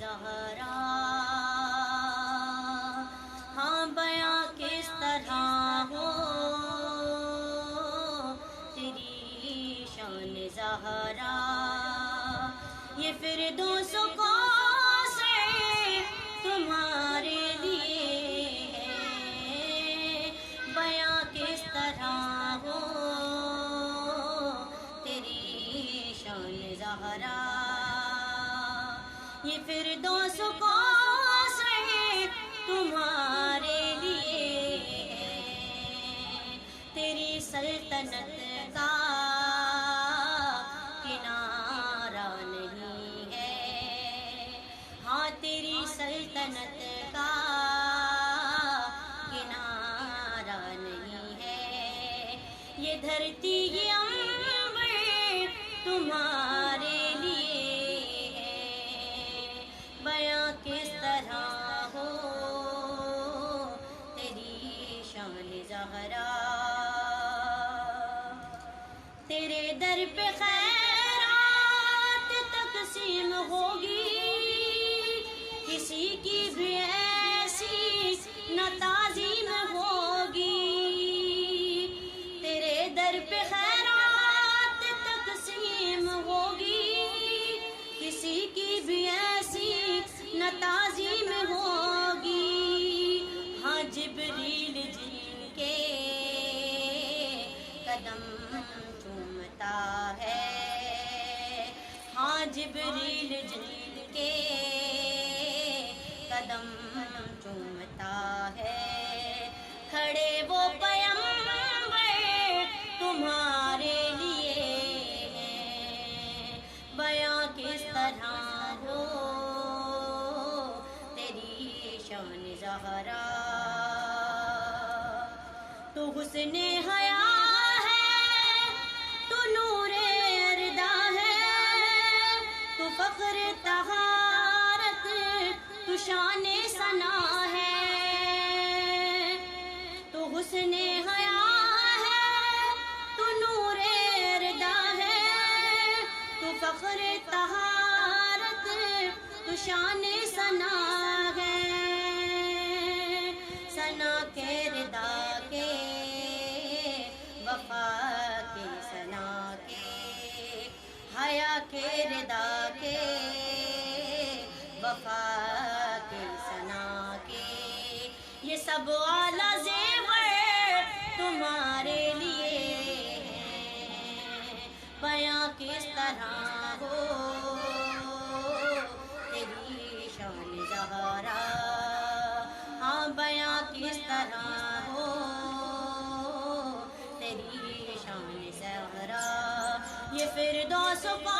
زہرا، ہاں بیاں کس طرح ہو تیری شان زہرا، یہ فردوس کو سے تمہارے لیے ہے، بیاں کس طرح ہو تیری شان زہرا، یہ فردوس کو سے تمہارے لیے ہے، تیری سلطنت کا کنارہ نہیں ہے، ہاں تیری سلطنت کا کنارہ نہیں ہے، یہ دھرتی یہ عنبر تمہارے لیے ہے، بیاں کس طرح ہو تیری شان زہرا، تیرے در پہ خیرات تقسیم ہوگی، کسی کی بھی ایسی نہ تعظیم ہوگی، تیرے در پہ خیرات تقسیم ہوگی، کسی کی بھی ایسی نہ تعظیم ہوگی، ہاں جبریل جن کے قدم چومتا ہے، ہاں جبریل جن کے قدم چومتا ہے، کھڑے وہ پیغمبر تمہارے لیے ہیں، بیاں کس طرح ہو تیری شان زہرا، تو حسن حیا ہے، تو نور اردا ہے، تو فخر طہارت، تو شان ثنا ہے، تو حسن حیا ہے، تو نور اردا ہے، تو فخر طہارت، تو شان ثنا ہے، ثنا کے ردا کے وفا کے ثنا کے، حیا کے ردا کے وفا کے ثنا کے، یہ سب اعلیٰ زیور تمہارے لیے ہیں، بیاں کس طرح ہو تیری شان زہرا، ہاں بیاں کس طرح ہو تیری شان زہرا، یہ فردوس کو